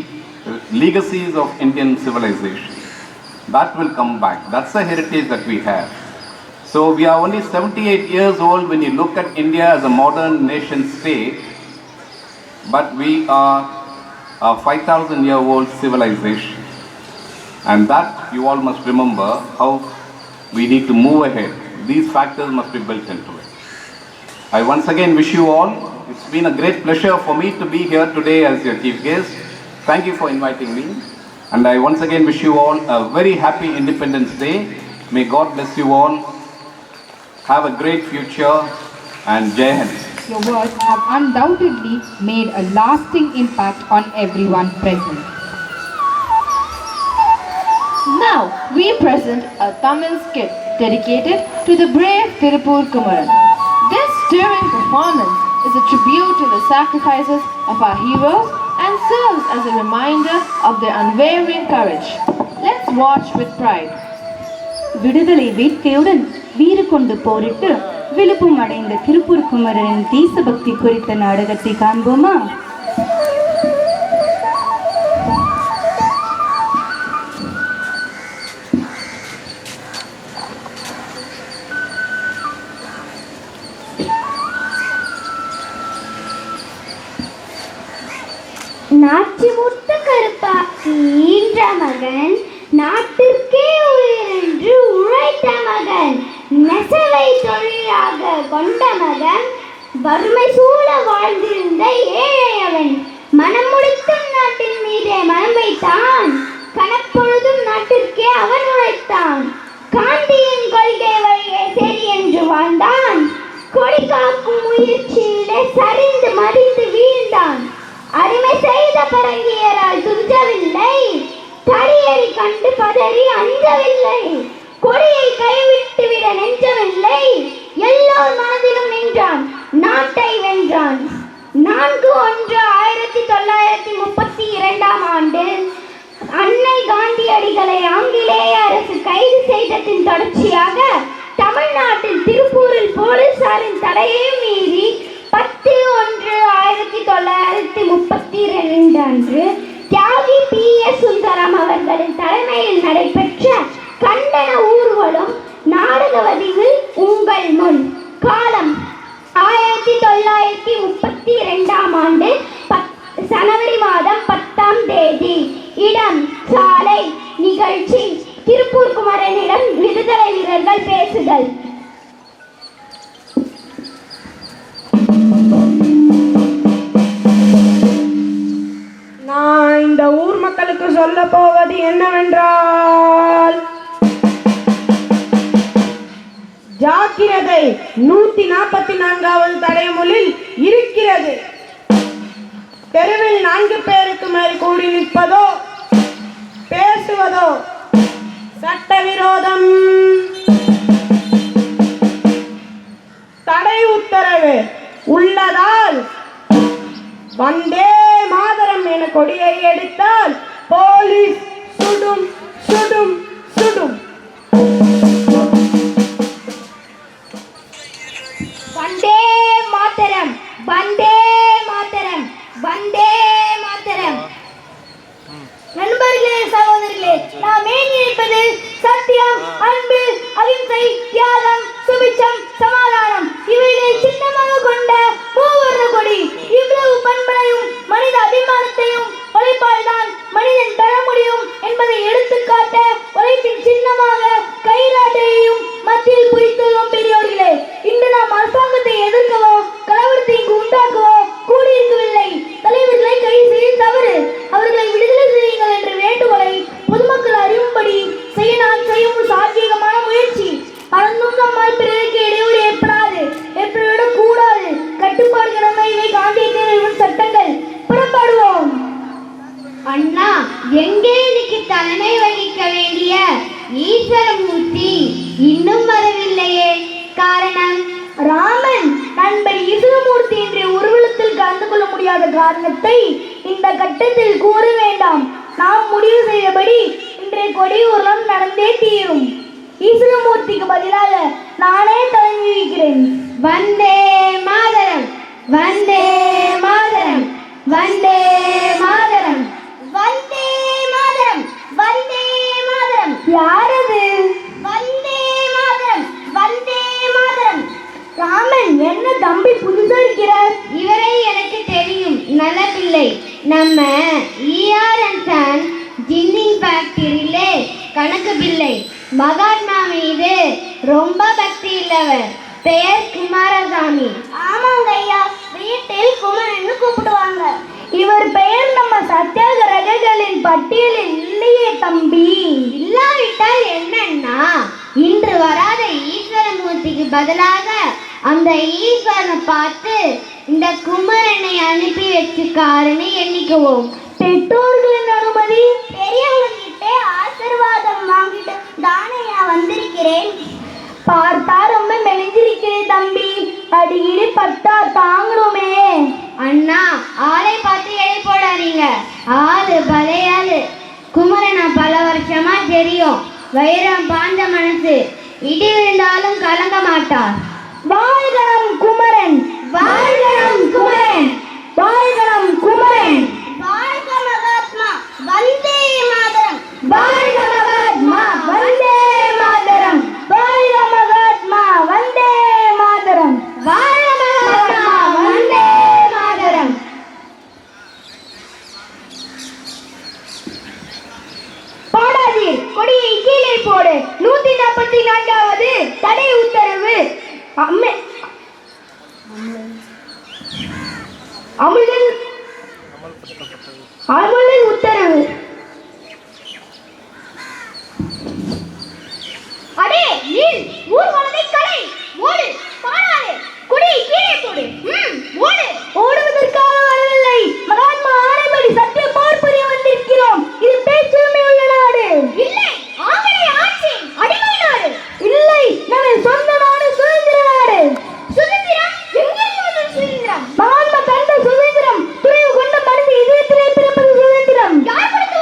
legacies of Indian civilization. That will come back. That's the heritage that we have. So we are only 78 years old when you look at India as a modern nation state, but we are a 5,000-year-old civilization. And that you all must remember how we need to move ahead. These factors must be built into it. I once again wish you all, it's been a great pleasure for me to be here today as your chief guest. Thank you for inviting me. And I once again wish you all a very happy Independence Day. May God bless you all. Have a great future and Jai Hind. Your words have undoubtedly made a lasting impact on everyone present. Now we present a Tamil skit dedicated to the brave Tirupur Kumaran. This stirring performance is a tribute to the sacrifices of our heroes and serves as a reminder of their unwavering courage. Let's watch with pride. விடுதலை வேட்கையுடன் வீறு கொண்டு போரிட்டு விழுப்பும் அடைந்த திருப்பூர் குமரனின் தேசபக்தி குறித்த நாடகத்தை காண்போமா? நாச்சி முத்த கருப்பாக்கி ஈன்ற மகன், நாட்டிற்கே உயிரென்று உழைத்த மகன், நெசவை தொழிலாக கொண்ட மகன், வறுமை சூழ வாழ்ந்திருந்த ஏழையவன், மனம் முடித்தும் நாட்டின் மீதே மனம் வைத்தான், கணப்பொழுதும் நாட்டிற்கே அவன் உழைத்தான், காந்தியின் கொள்கை வழியே சரி என்று வாழ்ந்தான், கொடி காக்கும் முயற்சியிலே சரிந்து மடிந்து வீழ்ந்தான், அடிமை செய்த பரங்கியரால் துஞ்சவில்லை, தடியடி கண்டு பதறி அஞ்சவில்லை, கொடியை கைவிட்டு விட நெஞ்சவில்லை, எல்லோர் மனதிலும் நின்றான், நாட்டை வென்றான். 4/1/1932 அன்னை காந்தியடிகளை ஆங்கிலேய அரசு கைது செய்ததின் தொடர்ச்சியாக தமிழ்நாட்டில் திருப்பூரில் போலீசாரின் தடையை மீறி 10/1/1932 அன்று தியாகி பி 1932 ஜனவரி மாதம் 10ஆம் தேதி. இடம் சாலை நிகழ்ச்சி. திருப்பூர் குமரனிடம் விடுதலை வீரர்கள் பேசுதல். நான் இந்த ஊர் மக்களுக்கு சொல்ல போவது என்னவென்றால், ஜாக்கிரதை, 144வது தடயமுலில் இருக்கிறது. தெருவில் 4 பேருக்கு மேல் கூடி நிற்பதோ பேசுவதோ சட்டவிரோதம். தடை உத்தரவு உள்ளதால் வந்தே மாதரம் என கொடியை எடுத்தால் போலீஸ் சுடும் சுடும் சுடும். வந்தே மாதரம், வந்தே மாதரம், வந்தே மாதரம். நண்பர்களே, சகோதரர்களே, நாம் ஏன் இருப்பது சத்தியம், அன்பு, அகிம்சை, தியாகம், சுபிட்சம், சமாதானம் இவைகளை சின்னமாக கொண்ட மூவர்ண கொடி. இவ்வளவு பண்பையும் மனித அபிமானத்தையும் உழைப்பால் தான் மனிதன் பெற முடியும் என்பதை எடுத்துக்காட்ட உழைப்பின் சின்னமாக கைராட்டையையும் மத்தியில் புரித்துள்ளோம் பெரியோர்களே. இன்று நாம் அரசாங்கத்தை எதிர்க்கவோ கலவரத்தை இங்கு உண்டாக்கவோ கூடியிருக்கவில்லை. தலைவர்களை கைது செய்ய தவறு, அவர்களை விடுதலை செய்யுங்கள் என்ற வேண்டுகோளை பொதுமக்கள் அறியும்படி செய்ய நாம் செய்யும் சாத்தியமான முயற்சி. பறந்தும் நம்மால் பிறருக்கு இடையூறு ஏற்படவிடக் கூடாது. கட்டுப்பாடுகளை இவை காந்தியத்தின் சட்டங்கள். புறப்படுவோம். அண்ணா, எங்கே இன்னைக்கு தலைமை வகிக்க வேண்டிய ஈஸ்வரமூர்த்தி இன்னும் வரவில்லையே? காரணம்? ராமன் நண்பர் ஈஸ்வரமூர்த்தி என்ற ஊர்வலத்தில் கலந்து கொள்ள முடியாத காரணத்தை இந்த கட்டத்தில் கூற வேண்டாம். நாம் முடிவு செய்தபடி இன்றைய கொடி ஊர்வலம் நடந்தே தீரும். ஈஸ்வரமூர்த்திக்கு பதிலாக நானே தலைமை வகிக்கிறேன். வந்தே மாதரம், வந்தே மாதரம், வந்தே மாதரம், வந்தே மாதரம், வந்தே மாதரம். யாரது? வந்தே மாதரம், வந்தே மாதரம். ராமன், என்ன தம்பி புதுசா இருக்கிறார்? இவரை எனக்கு தெரியும், நல்ல பிள்ளை. நம்ம ER&Son ஜின்னிங் ஃபேக்டரியிலே கணக்கு பிள்ளை. மகாத்மா மீது ரொம்ப பக்தி உள்ளவர். பெயர் குமாரசாமி. ஆமாங்க ஐயா, வீட்டில் குமரன்னு கூப்பிடுவாங்க. இவர் பெயர் நம்ம சத்தியாகிரகிகளின் பட்டியலில் இல்லையே தம்பி. இல்லாவிட்டால் என்னன்னா, இன்று வராத ஈஸ்வரமூர்த்திக்கு பதிலாக அந்த ஈஸ்வரனை பார்த்து இந்த குமரனை அனுப்பி வச்சுக்காருன்னு எண்ணிக்குவோம். பெற்றோர்களின் அனுமதி, பெரியவங்க கிட்ட ஆசீர்வாதம் வாங்கிட்டு தானையா வந்திருக்கிறேன். பார்த்தா ரொம்ப மெலிஞ்சிருக்கிறேன் தம்பி, அடிக்கடி பட்டா தாங்கணுமே. அண்ணா, ஆளை பார்த்து எடை போடாதீங்க. ஆளு பழையாளு. குமரனை பல வருஷமா தெரியும். வைரம் பாஞ்ச மனசு, இடி விழுந்தாலும் கலங்க மாட்டார். வாழ்கணம் குமரன், வாழ்கணம் குமரன், வாழ்கணம் குமரன். வாழ்க மகாத்மா, வந்தே மாதரம். வாழ்க மகாத்மா, வந்தே மாதரம். வாழ்க மகாத்மா, வந்தே மாதரம். வாழ்க மகாத்மா, வந்தே மாதரம். போடாதீர், கொடியை கீழே போடு. 144வது தடை உத்தரவு அமலில் உத்தரவு. அடே நீல், ஊர்வலத்தை கடை ஓடு, பாடாதே, கொடியை கீழே போடு. ஓடு. ஓடுவதற்காக வரவில்லை, மகாத்மா ஆணைப்படி சத்திய போர் புரிய வந்திருக்கிறோம். இது பேச்சுரிமை உள்ள நாடு இல்லை, ஆங்கிலேய ஆட்சி அடிமை நாடு இல்லை, நம்ம சொந்த நாடு, சுதந்திர நாடு. சுதந்திரம் எங்கிருந்து சுதந்திரம்? மகாத்மா தந்த சுதந்திரம், துணிவு கொண்ட மனித இதயத்திலே பிறப்பது சுதந்திரம். யார் கொடுத்து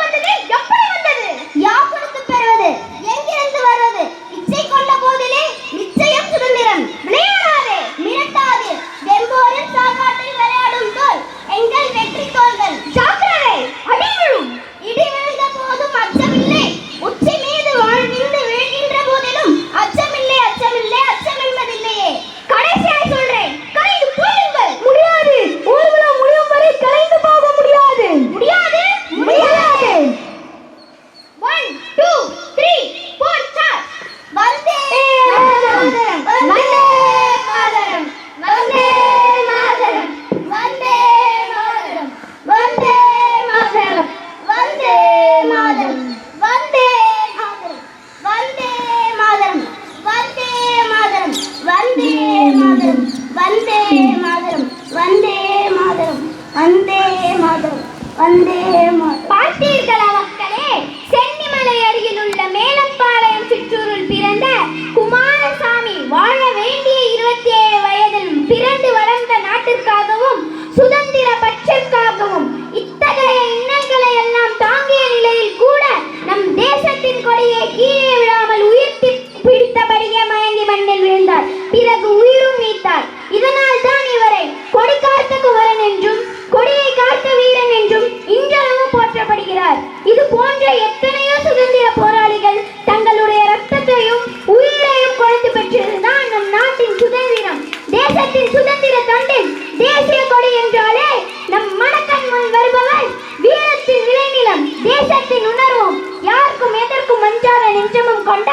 பிறந்து வளர்ந்த நாட்டிற்காகவும் சுதந்திர பற்றிற்காகவும் இத்தகைய இன்னல்களை எல்லாம் தாங்கிய நிலையில் கூட நம் தேசத்தின் கொடியை கீழே விடாமல் உயர்த்தி பிடித்தபடியே மயங்கி மண்ணில் விழுந்தார். பிறகு உயிரும் நீத்தார். இதனால் தான் இவரை கொடி காத்த குமரன் என்றும் கொடியை காத்த வீரன் என்றும் இன்றளவும் போற்றப்படுகிறார். இது போன்ற எத்தனையோ சுதந்திர போராளிகள் தங்களுடைய ரத்தத்தையும் உயிரையும் கொடுத்து பெற்றதுதான் நம் நாட்டின் சுதந்திரம். தேசத்தின் சுதந்திர தொண்டில் தேசிய கொடி என்றாலே நம் மனக்கண் முன் வருபவர் வீரத்தின் விளைநிலம், தேசத்தின் உணர்வும், யாருக்கும் எதற்கும் அஞ்சாத நெஞ்சமும் கொண்ட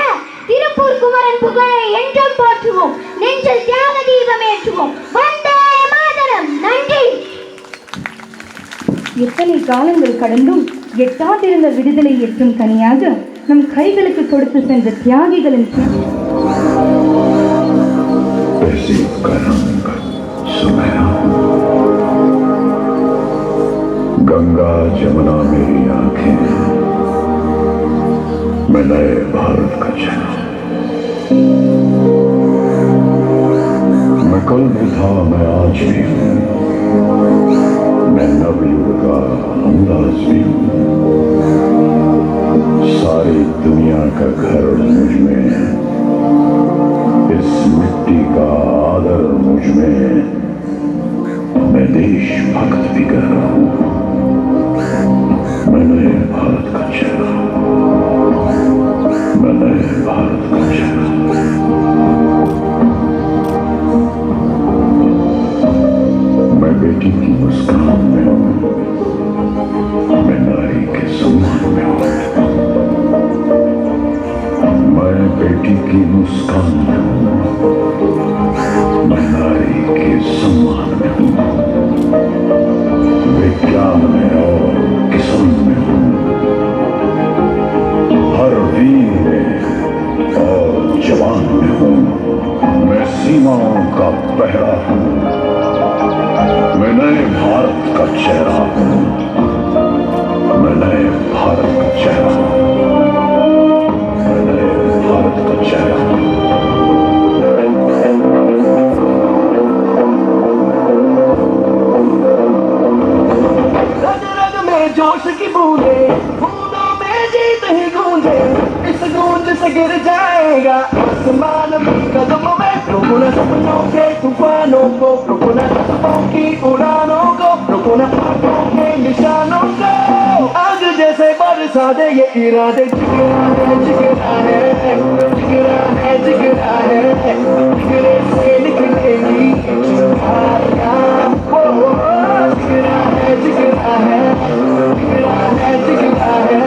திருப்பூர் குமரன் புகழை என்றும் போற்றுவோம். நெஞ்சில் தியாக தீபம் ஏற்றுவோம். வந்தே மாதரம். நன்றி. எத்தனை காலங்கள் கடந்தும் எட்டாதிருந்த விடுதலை எட்டும் கனியாக நம் கைகளுக்கு கொடுத்து சென்ற தியாகிகளின் गंगा जमुना मेरी आंखें, मैं नए भारत का चेहरा। मैं कल भी था, मैं आज भी हूँ, मैं नवयुग का अंदाज भी हूँ। सारी दुनिया का घर मुझ में, इस मिट्टी का आदर मुझ में, मैं देशभक्त भी कर रहा हूँ। मैं नए भारत का चेहरा, मैं नए भारत का चेहरा। मैं बेटी की मुस्कान में हूँ, मैं नारी के सम्मान में हूँ। मैं बेटी की मुस्कान में हूँ, मैं नारी के सम्मान में हूँ। विज्ञान में और किसान में हूँ, हर वीर में और जवान में हूँ। मैं सीमाओं का पहरा हूँ, मैं नए भारत का चेहरा हूँ, मैं नए भारत का चेहरा हूँ, मैं नए भारत का चेहरा हूँ। जोश की बूंदे बूंदों में जीत ही गूंजे, इस गूंज से गिर जाएगा आसमान भी कदमों में। रोको न सपनों के तूफानों को, रोको न सपनों की उड़ानों को, रोको न हाथों के निशानों को। आज जैसे बरसा दे ये इरादे, जिगरा है जिगरा है जिगरा है जिगरा है, जिगरे से निकलेगी चिंगारियां। जिगरा है जिगरा है जिगरा है जिगरा है,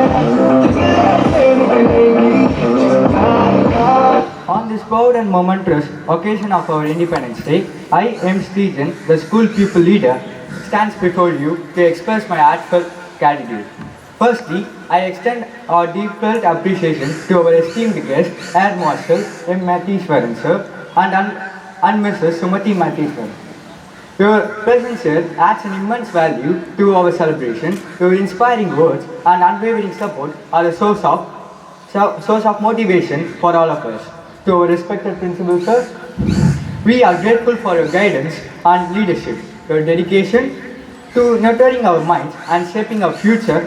जिगरे से निकलेगी चिंगारियां। On this proud and momentous occasion of our Independence Day, I, M. Stephen, the school pupil leader, stands before you to express my heartfelt gratitude. Firstly, I extend our deepest appreciation to our esteemed guest, Air Marshal M. Matheeswaran sir and Mrs. Sumati Matheeswaran. Your presence here adds an immense value to our celebration. Your inspiring words and unwavering support are a source of motivation for all of us. To our respected principal sir, we are grateful for your guidance and leadership. Your dedication to nurturing our minds and shaping our future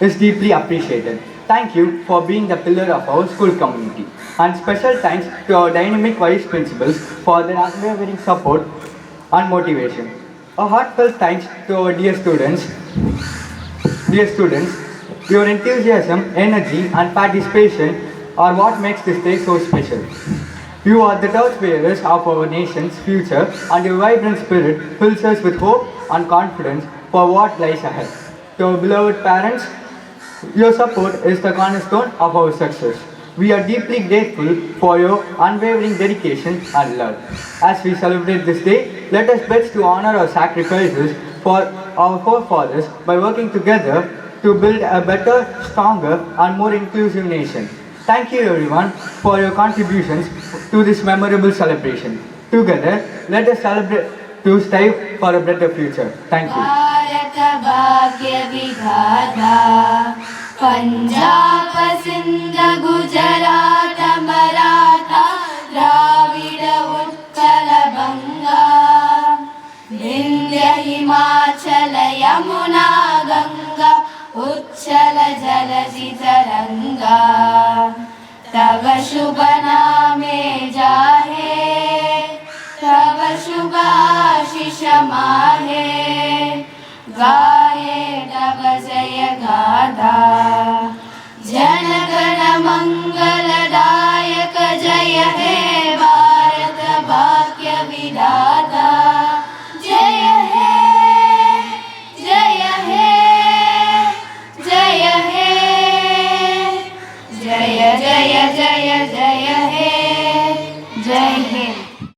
is deeply appreciated. Thank you for being the pillar of our school community. And special thanks to our dynamic vice principals for their unwavering support and motivation. A heartfelt thanks to our dear students. Your enthusiasm, energy and participation are what makes this day so special. You are the torchbearers of our nation's future, and your vibrant spirit fills us with hope and confidence for what lies ahead. To our beloved parents, your support is the cornerstone of our success. We are deeply grateful for your unwavering dedication and love. As we celebrate this day, let us pledge to honor our sacrifices for our forefathers by working together to build a better, stronger and more inclusive nation. Thank you everyone for your contributions to this memorable celebration. Together, let us celebrate to strive for a better future. Thank you. Bharat भाग्य विधाता पंजाब सिंध गुजरात मराठा द्राविड उत्कल बंगा चल जलधि तरंगा तव शुभ नामे जाहे तव शुभ आशीष माहे गाये तव जय गाथा जन गण मंगल